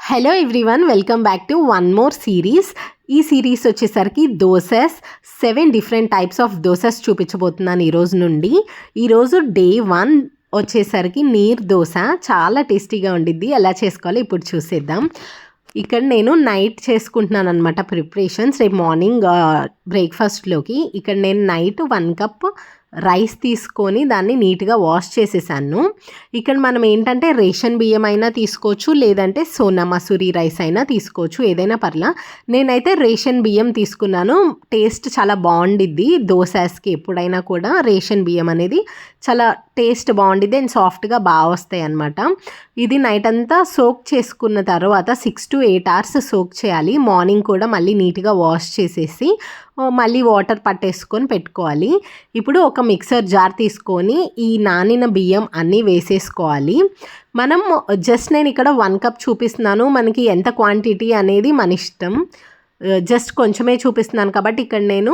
Hello everyone, welcome back to one more series. ఈ series వచ్చేసరికి dosas 7 different types of dosas చూపించబోతున్నాను ఈరోజు నుండి. ఈరోజు డే 1 వచ్చేసరికి నీర్ దోశ చాలా టేస్టీగా ఉండిద్ది. ఎలా చేసుకోవాలో ఇప్పుడు చూసేద్దాం. ఇక్కడ నేను నైట్ చేసుకుంటున్నాను అనమాట ప్రిపరేషన్స్, రేపు మార్నింగ్ బ్రేక్ఫాస్ట్లోకి. ఇక్కడ నేను నైట్ 1 కప్ రైస్ తీసుకొని దాన్ని నీట్గా వాష్ చేసేసాను. ఇక్కడ మనం ఏంటంటే రేషన్ బియ్యం అయినా తీసుకోవచ్చు, లేదంటే సోనా మసూరి రైస్ అయినా తీసుకోవచ్చు, ఏదైనా పర్లా. నేనైతే రేషన్ బియ్యం తీసుకున్నాను. టేస్ట్ చాలా బాగుండిద్ది దోసాస్కి. ఎప్పుడైనా కూడా రేషన్ బియ్యం అనేది చాలా టేస్ట్ బాగుండిద్ది అండ్ సాఫ్ట్గా బాగా వస్తాయి అన్నమాట. ఇది నైట్ అంతా సోక్ చేసుకున్న తర్వాత 6 to 8 hours సోక్ చేయాలి. మార్నింగ్ కూడా మళ్ళీ నీట్గా వాష్ చేసేసి మళ్ళీ వాటర్ పట్టేసుకొని పెట్టుకోవాలి. ఇప్పుడు ఒక మిక్సర్ జార్ తీసుకొని ఈ నానిన బియ్యం అన్నీ వేసేసుకోవాలి. మనం నేను ఇక్కడ 1 కప్ చూపిస్తున్నాను. మనకి ఎంత క్వాంటిటీ అనేది మన ఇష్టం. జస్ట్ కొంచెమే చూపిస్తున్నాను కాబట్టి ఇక్కడ నేను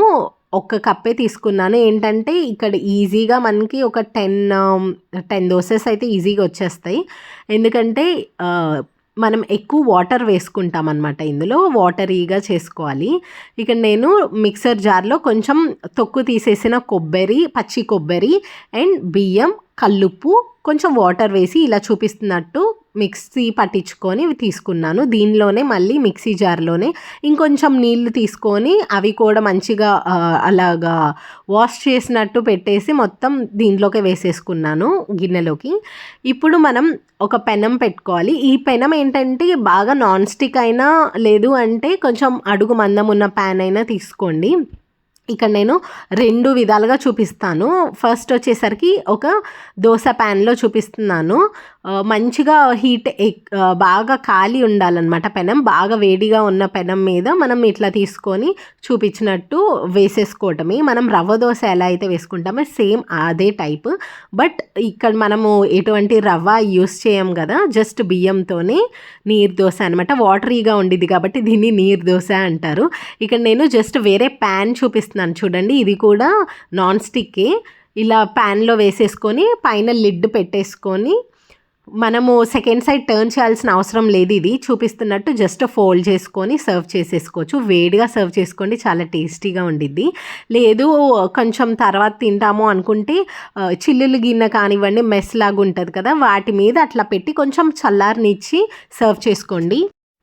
1 కప్పే తీసుకున్నాను. ఏంటంటే ఇక్కడ ఈజీగా మనకి ఒక 10 దోసెస్ అయితే ఈజీగా వచ్చేస్తాయి. ఎందుకంటే మనం ఎక్కువ వాటర్ వేసుకుంటాం అన్నమాట. ఇందులో వాటరీగా చేసుకోవాలి. ఇక్కడ నేను మిక్సర్ జార్లో కొంచెం తొక్కు తీసేసిన కొబ్బరి, పచ్చి కొబ్బరి అండ్ బియ్యం, కల్లుప్పు, కొంచెం వాటర్ వేసి ఇలా చూపిస్తున్నట్టు మిక్సీ పట్టించుకొని తీసుకున్నాను. దీనిలోనే మళ్ళీ మిక్సీ జార్లోనే ఇంకొంచెం నీళ్లు తీసుకొని అవి కూడా మంచిగా అలాగా వాష్ చేసినట్టు పెట్టేసి మొత్తం దీంట్లోకి వేసేసుకున్నాను గిన్నెలోకి. ఇప్పుడు మనం ఒక పెనం పెట్టుకోవాలి. ఈ పెనం ఏంటంటే బాగా నాన్ స్టిక్ అయినా, లేదు అంటే కొంచెం అడుగు మందం ఉన్న ప్యాన్ అయినా తీసుకోండి. ఇక్కడ నేను 2 విధాలుగా చూపిస్తాను. ఫస్ట్ వచ్చేసరికి ఒక దోశ ప్యాన్లో చూపిస్తున్నాను. మంచిగా హీట్ బాగా కాలి ఉండాలన్నమాట. పెనం బాగా వేడిగా ఉన్న పెనం మీద మనం ఇట్లా తీసుకొని చూపించినట్టు వేసేసుకోవటమే. మనం రవ్వ దోశ ఎలా అయితే వేసుకుంటామో సేమ్ అదే టైప్. బట్ ఇక్కడ మనము ఎటువంటి రవ్వ యూస్ చేయం కదా, జస్ట్ బియ్యంతోనే నీరు దోశ అనమాట. వాటరీగా ఉండిద్ది కాబట్టి దీన్ని నీరు దోశ అంటారు. ఇక్కడ నేను జస్ట్ వేరే ప్యాన్ చూపిస్తున్నాను చూడండి. ఇది కూడా నాన్ స్టిక్కే. ఇలా ప్యాన్లో వేసేసుకొని పైన లిడ్ పెట్టేసుకొని మనము సెకండ్ సైడ్ టర్న్ చేయాల్సిన అవసరం లేదు. ఇది చూపిస్తున్నట్టు జస్ట్ ఫోల్డ్ చేసుకొని సర్వ్ చేసేసుకోవచ్చు. వేడిగా సర్వ్ చేసుకోండి, చాలా టేస్టీగా ఉండిద్ది. లేదు కొంచెం తర్వాత తింటాము అనుకుంటే చిల్లులు గిన్నె కానివ్వండి, మెస్ లాగా ఉంటుంది కదా, వాటి మీద అట్లా పెట్టి కొంచెం చల్లారనిచ్చి సర్వ్ చేసుకోండి.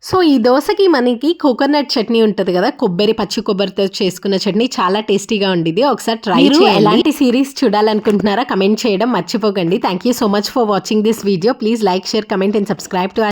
సో ఈ దోశకి మనకి కోకోనట్ చట్నీ ఉంటుంది కదా, పచ్చి కొబ్బరితో చేసుకున్న చట్నీ చాలా టేస్టీగా ఉండిద్ది. ఒకసారి ట్రై చేయండి. ఎలాంటి సిరీస్ చూడాలనుకుంటున్నారా కమెంట్ చేయడం మర్చిపోకండి. Thank you so much for watching this video. Please like, share, comment and subscribe to